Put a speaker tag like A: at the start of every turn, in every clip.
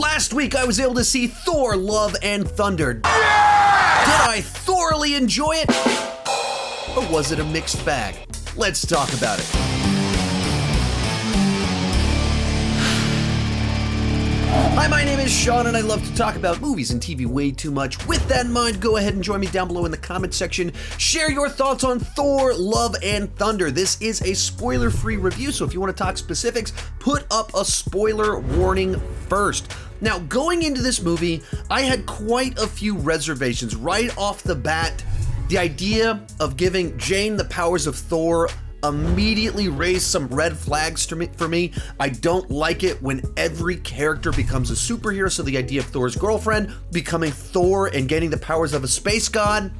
A: Last week I was able to see Thor, Love and Thunder. Yeah! Did I thoroughly enjoy it? Or was it a mixed bag? Let's talk about it. Hi, my name is Sean, and I love to talk about movies and TV way too much. With that in mind, go ahead and join me down below in the comment section. Share your thoughts on Thor, Love, and Thunder. This is a spoiler-free review, so if you want to talk specifics, put up a spoiler warning first. Now, going into this movie, I had quite a few reservations right off the bat. The idea of giving Jane the powers of Thor immediately raised some red flags for me. I don't like it when every character becomes a superhero, so the idea of Thor's girlfriend becoming Thor and getting the powers of a space god,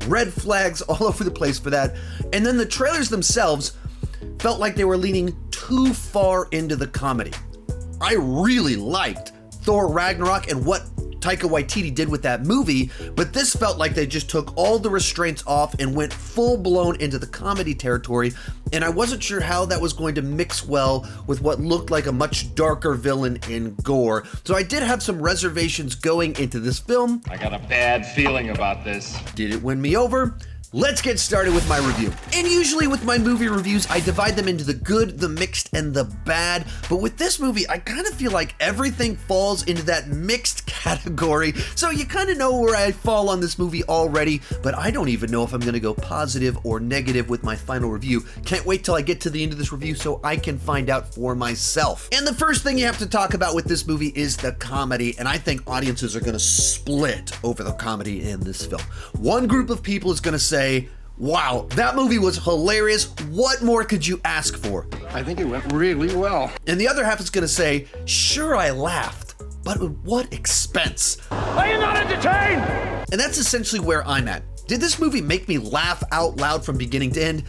A: red flags all over the place for that. And then the trailers themselves felt like they were leaning too far into the comedy. I really liked Thor Ragnarok and what Taika Waititi did with that movie, but this felt like they just took all the restraints off and went full-blown into the comedy territory, and I wasn't sure how that was going to mix well with what looked like a much darker villain in Gorr. So I did have some reservations going into this film.
B: I got a bad feeling about this.
A: Did it win me over? Let's get started with my review. And usually with my movie reviews, I divide them into the good, the mixed, and the bad. But with this movie, I kind of feel like everything falls into that mixed category. So you kind of know where I fall on this movie already, but I don't even know if I'm gonna go positive or negative with my final review. Can't wait till I get to the end of this review so I can find out for myself. And the first thing you have to talk about with this movie is the comedy, and I think audiences are gonna split over the comedy in this film. One group of people is gonna say, wow, that movie was hilarious. What more could you ask for?
C: I think it went really well.
A: And the other half is gonna say, sure, I laughed, but at what expense?
C: Are you not entertained?
A: And that's essentially where I'm at. Did this movie make me laugh out loud from beginning to end?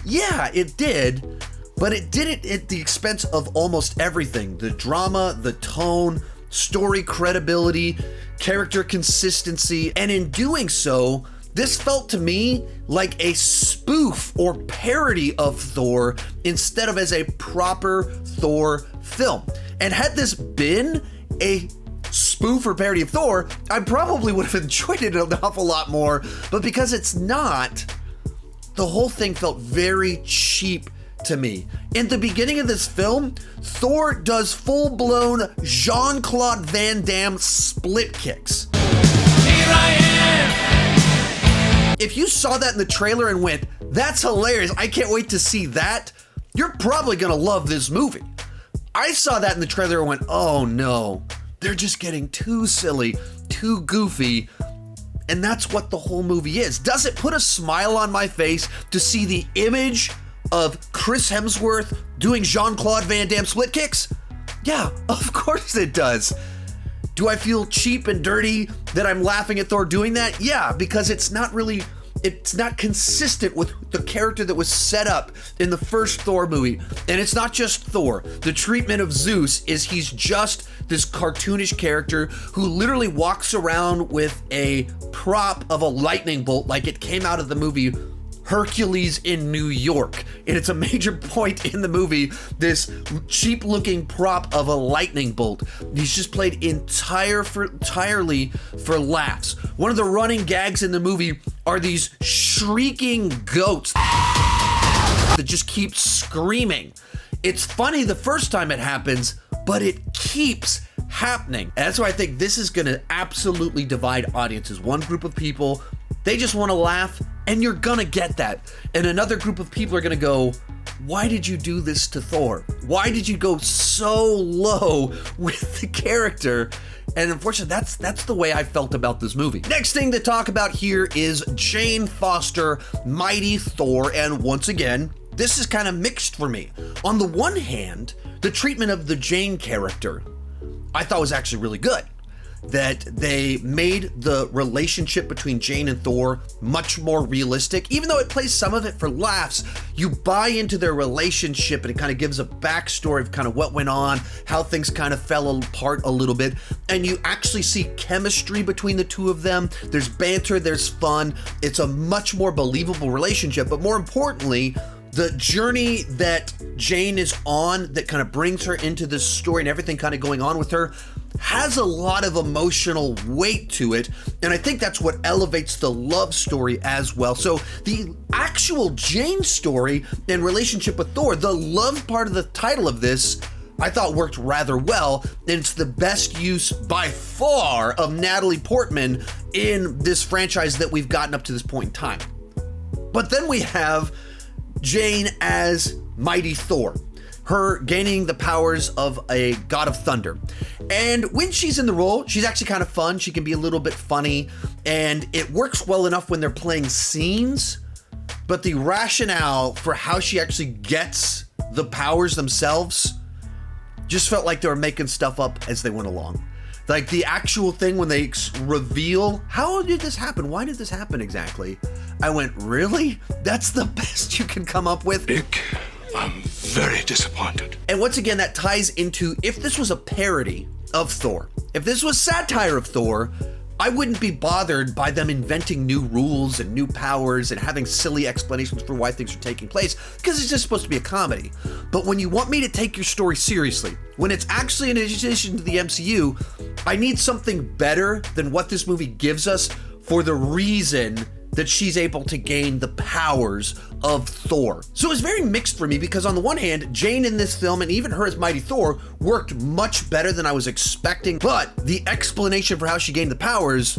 A: Yeah, it did, but it did it at the expense of almost everything. The drama, the tone, story credibility, character consistency, and in doing so, this felt to me like a spoof or parody of Thor instead of as a proper Thor film. And had this been a spoof or parody of Thor, I probably would have enjoyed it an awful lot more, but because it's not, the whole thing felt very cheap to me. In the beginning of this film, Thor does full-blown Jean-Claude Van Damme split kicks. Here I am! If you saw that in the trailer and went, that's hilarious, I can't wait to see that, you're probably gonna love this movie. I saw that in the trailer and went, oh no, they're just getting too silly, too goofy, and that's what the whole movie is. Does it put a smile on my face to see the image of Chris Hemsworth doing Jean-Claude Van Damme split kicks? Yeah, of course it does. Do I feel cheap and dirty that I'm laughing at Thor doing that? Yeah, because it's not consistent with the character that was set up in the first Thor movie. And it's not just Thor. The treatment of Zeus is he's just this cartoonish character who literally walks around with a prop of a lightning bolt like it came out of the movie Hercules in New York. And it's a major point in the movie, this cheap looking prop of a lightning bolt. He's just played entirely for laughs. One of the running gags in the movie are these shrieking goats that just keep screaming. It's funny the first time it happens, but it keeps happening. And that's why I think this is gonna absolutely divide audiences. One group of people, they just wanna laugh, and you're gonna get that. And another group of people are gonna go, why did you do this to Thor? Why did you go so low with the character? And unfortunately, that's the way I felt about this movie. Next thing to talk about here is Jane Foster, Mighty Thor, and once again, this is kind of mixed for me. On the one hand, the treatment of the Jane character I thought was actually really good. That they made the relationship between Jane and Thor much more realistic. Even though it plays some of it for laughs, you buy into their relationship and it kind of gives a backstory of kind of what went on, how things kind of fell apart a little bit, and you actually see chemistry between the two of them. There's banter, there's fun. It's a much more believable relationship, but more importantly, the journey that Jane is on that kind of brings her into this story and everything kind of going on with her, has a lot of emotional weight to it, and I think that's what elevates the love story as well. So the actual Jane story and relationship with Thor, the love part of the title of this, I thought worked rather well, and it's the best use by far of Natalie Portman in this franchise that we've gotten up to this point in time. But then we have Jane as Mighty Thor, her gaining the powers of a god of thunder. And when she's in the role, she's actually kind of fun. She can be a little bit funny, and it works well enough when they're playing scenes, but the rationale for how she actually gets the powers themselves just felt like they were making stuff up as they went along. Like the actual thing when they reveal, how did this happen? Why did this happen exactly? I went, really? That's the best you can come up with?
D: Nick, I'm very disappointed.
A: And once again, that ties into, if this was a parody of Thor, if this was satire of Thor, I wouldn't be bothered by them inventing new rules and new powers and having silly explanations for why things are taking place, because it's just supposed to be a comedy. But when you want me to take your story seriously, when it's actually an addition to the MCU, I need something better than what this movie gives us for the reason that she's able to gain the powers of Thor. So it was very mixed for me, because on the one hand, Jane in this film and even her as Mighty Thor worked much better than I was expecting, but the explanation for how she gained the powers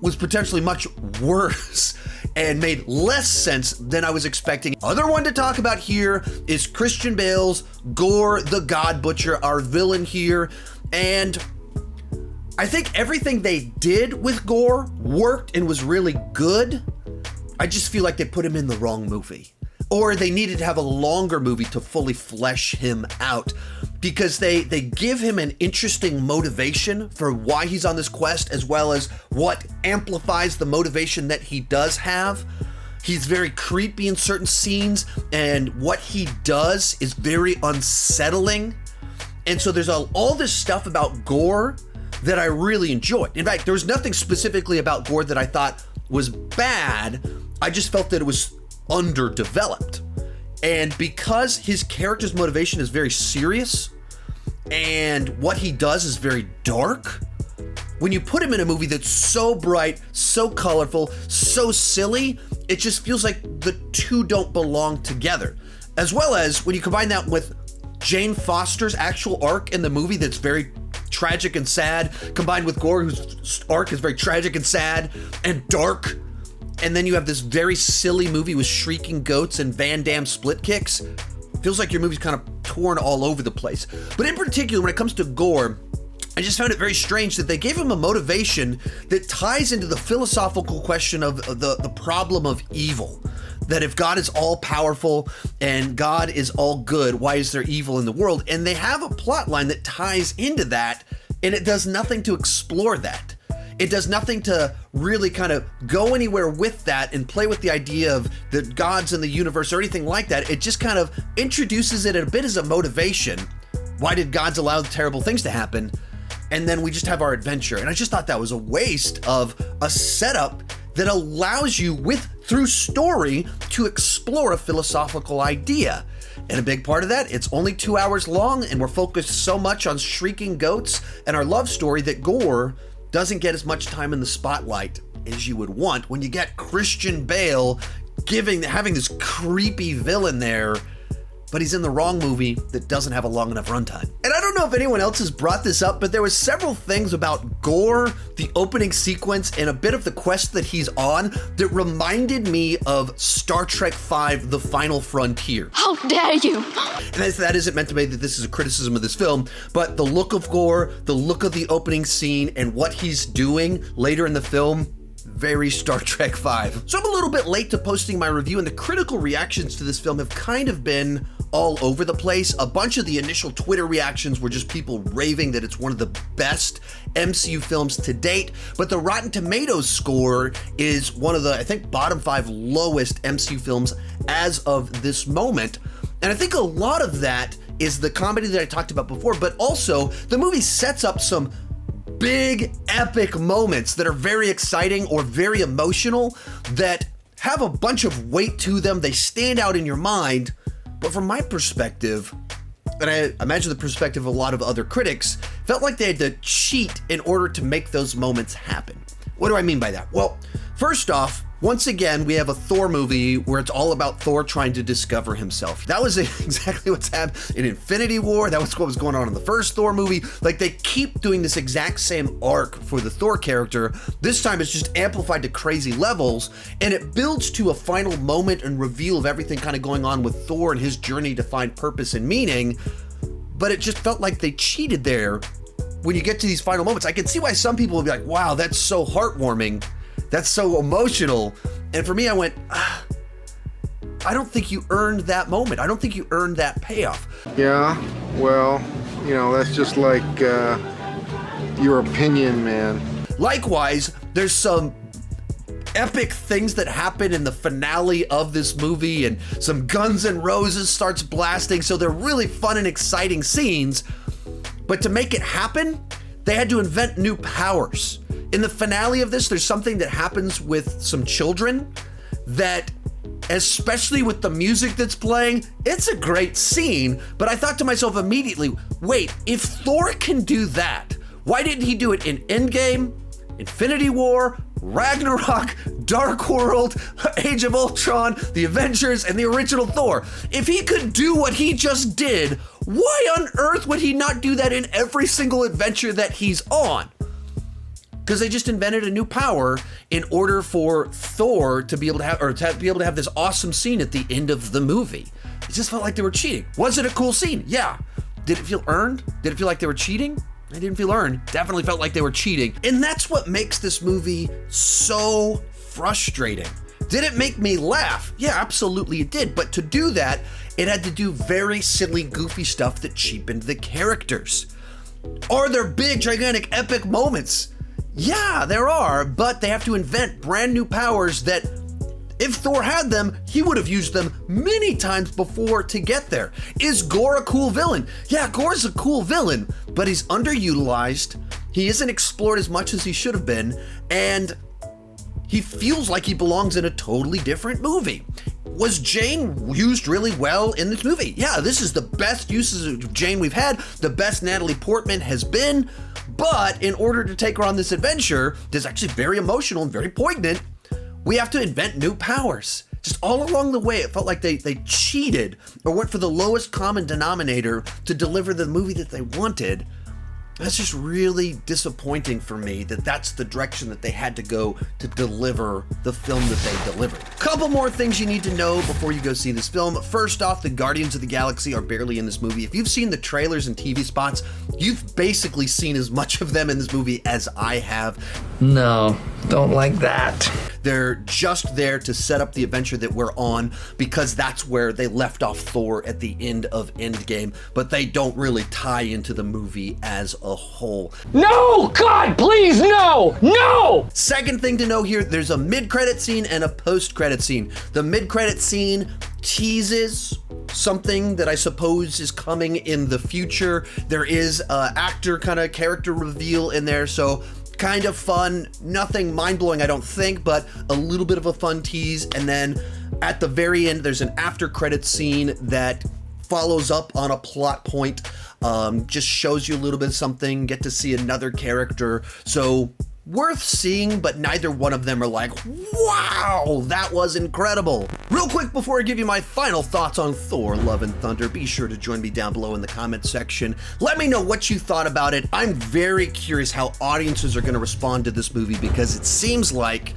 A: was potentially much worse and made less sense than I was expecting. Other one to talk about here is Christian Bale's Gorr the God Butcher, our villain here, and I think everything they did with Gorr worked and was really good. I just feel like they put him in the wrong movie. Or they needed to have a longer movie to fully flesh him out, because they give him an interesting motivation for why he's on this quest, as well as what amplifies the motivation that he does have. He's very creepy in certain scenes, and what he does is very unsettling. And so there's all this stuff about Gorr that I really enjoyed. In fact, there was nothing specifically about Gorr that I thought was bad. I just felt that it was underdeveloped. And because his character's motivation is very serious and what he does is very dark, when you put him in a movie that's so bright, so colorful, so silly, it just feels like the two don't belong together. As well as when you combine that with Jane Foster's actual arc in the movie that's very tragic and sad, combined with Gorr, whose arc is very tragic and sad and dark. And then you have this very silly movie with shrieking goats and Van Damme split kicks. Feels like your movie's kind of torn all over the place. But in particular, when it comes to Gorr, I just found it very strange that they gave him a motivation that ties into the philosophical question of the problem of evil. That if God is all powerful and God is all good, why is there evil in the world? And they have a plot line that ties into that, and it does nothing to explore that. It does nothing to really kind of go anywhere with that and play with the idea of the gods in the universe or anything like that. It just kind of introduces it a bit as a motivation. Why did gods allow terrible things to happen? And then we just have our adventure. And I just thought that was a waste of a setup that allows you through story to explore a philosophical idea. And a big part of that, it's only 2 hours long, and we're focused so much on shrieking goats and our love story that Gorr doesn't get as much time in the spotlight as you would want when you get Christian Bale having this creepy villain there, but he's in the wrong movie that doesn't have a long enough runtime. And I don't know if anyone else has brought this up, but there was several things about Gorr, the opening sequence, and a bit of the quest that he's on that reminded me of Star Trek V, The Final Frontier.
E: How dare you!
A: And that isn't meant to be that this is a criticism of this film, but the look of Gorr, the look of the opening scene, and what he's doing later in the film, very Star Trek V. So I'm a little bit late to posting my review, and the critical reactions to this film have kind of been all over the place. A bunch of the initial Twitter reactions were just people raving that it's one of the best MCU films to date, but the Rotten Tomatoes score is one of the, I think, bottom 5 lowest MCU films as of this moment. And I think a lot of that is the comedy that I talked about before, but also the movie sets up some big epic moments that are very exciting or very emotional that have a bunch of weight to them. They stand out in your mind, but from my perspective, and I imagine the perspective of a lot of other critics, felt like they had to cheat in order to make those moments happen. What do I mean by that? Well, first off, once again, we have a Thor movie where it's all about Thor trying to discover himself. That was exactly what's happened in Infinity War. That was what was going on in the first Thor movie. Like, they keep doing this exact same arc for the Thor character. This time it's just amplified to crazy levels, and it builds to a final moment and reveal of everything kind of going on with Thor and his journey to find purpose and meaning. But it just felt like they cheated there. When you get to these final moments, I can see why some people would be like, wow, that's so heartwarming. That's so emotional. And for me, I went, I don't think you earned that moment. I don't think you earned that payoff.
E: Yeah, well, that's just like your opinion, man.
A: Likewise, there's some epic things that happen in the finale of this movie, and some Guns N' Roses starts blasting, so they're really fun and exciting scenes. But to make it happen, they had to invent new powers. In the finale of this, there's something that happens with some children that, especially with the music that's playing, it's a great scene. But I thought to myself immediately, wait, if Thor can do that, why didn't he do it in Endgame, Infinity War, Ragnarok, Dark World, Age of Ultron, The Avengers, and the original Thor? If he could do what he just did, why on earth would he not do that in every single adventure that he's on? Because they just invented a new power in order for Thor to be able to have, this awesome scene at the end of the movie. It just felt like they were cheating. Was it a cool scene? Yeah. Did it feel earned? Did it feel like they were cheating? It didn't feel earned. Definitely felt like they were cheating. And that's what makes this movie so frustrating. Did it make me laugh? Yeah, absolutely it did. But to do that, it had to do very silly, goofy stuff that cheapened the characters. Are there big, gigantic, epic moments? Yeah, there are, but they have to invent brand new powers that, if Thor had them, he would have used them many times before to get there. Is Gorr a cool villain? Yeah, Gorr's a cool villain, but he's underutilized. He isn't explored as much as he should have been, and he feels like he belongs in a totally different movie. Was Jane used really well in this movie? Yeah, this is the best uses of Jane we've had, the best Natalie Portman has been, but in order to take her on this adventure, that's actually very emotional and very poignant, we have to invent new powers. Just all along the way, it felt like they cheated or went for the lowest common denominator to deliver the movie that they wanted. That's just really disappointing for me that that's the direction that they had to go to deliver the film that they delivered. Couple more things you need to know before you go see this film. First off, the Guardians of the Galaxy are barely in this movie. If you've seen the trailers and TV spots, you've basically seen as much of them in this movie as I have.
F: No, don't like that.
A: They're just there to set up the adventure that we're on because that's where they left off Thor at the end of Endgame, but they don't really tie into the movie as a whole.
C: No! God, please, no! No!
A: Second thing to know here, there's a mid-credit scene and a post-credit scene. The mid-credit scene teases something that I suppose is coming in the future. There is an actor kind of character reveal in there, so kind of fun, nothing mind-blowing I don't think, but a little bit of a fun tease. And then at the very end, there's an after-credit scene that follows up on a plot point, just shows you a little bit of something, get to see another character. So worth seeing, but neither one of them are like, wow, that was incredible. Real quick before I give you my final thoughts on Thor, Love and Thunder, be sure to join me down below in the comment section. Let me know what you thought about it. I'm very curious how audiences are going to respond to this movie because it seems like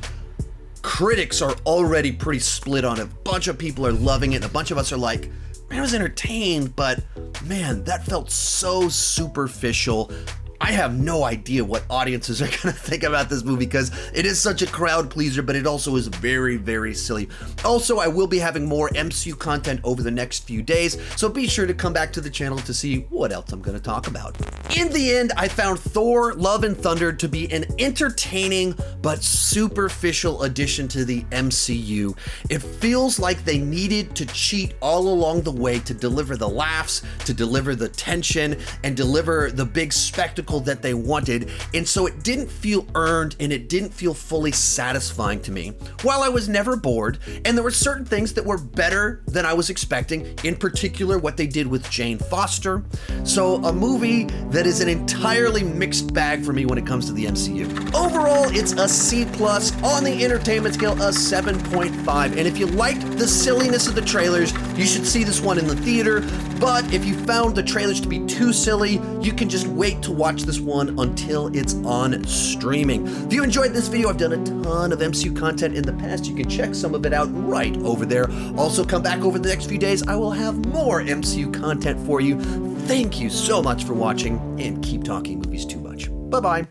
A: critics are already pretty split on it. A bunch of people are loving it, and a bunch of us are like, man, I was entertained, but man, that felt so superficial. I have no idea what audiences are going to think about this movie because it is such a crowd pleaser, but it also is very, very silly. Also, I will be having more MCU content over the next few days, so be sure to come back to the channel to see what else I'm going to talk about. In the end, I found Thor, Love and Thunder to be an entertaining but superficial addition to the MCU. It feels like they needed to cheat all along the way to deliver the laughs, to deliver the tension, and deliver the big spectacle spectacle that they wanted, and so it didn't feel earned and it didn't feel fully satisfying to me. While I was never bored, and there were certain things that were better than I was expecting, in particular what they did with Jane Foster. So a movie that is an entirely mixed bag for me when it comes to the MCU. Overall, it's a C+, on the entertainment scale, a 7.5. And if you liked the silliness of the trailers, you should see this one in the theater. But if you found the trailers to be too silly, you can just wait to watch this one until it's on streaming. If you enjoyed this video, I've done a ton of MCU content in the past. You can check some of it out right over there. Also, come back over the next few days. I will have more MCU content for you. Thank you so much for watching, and keep talking movies too much. Bye-bye.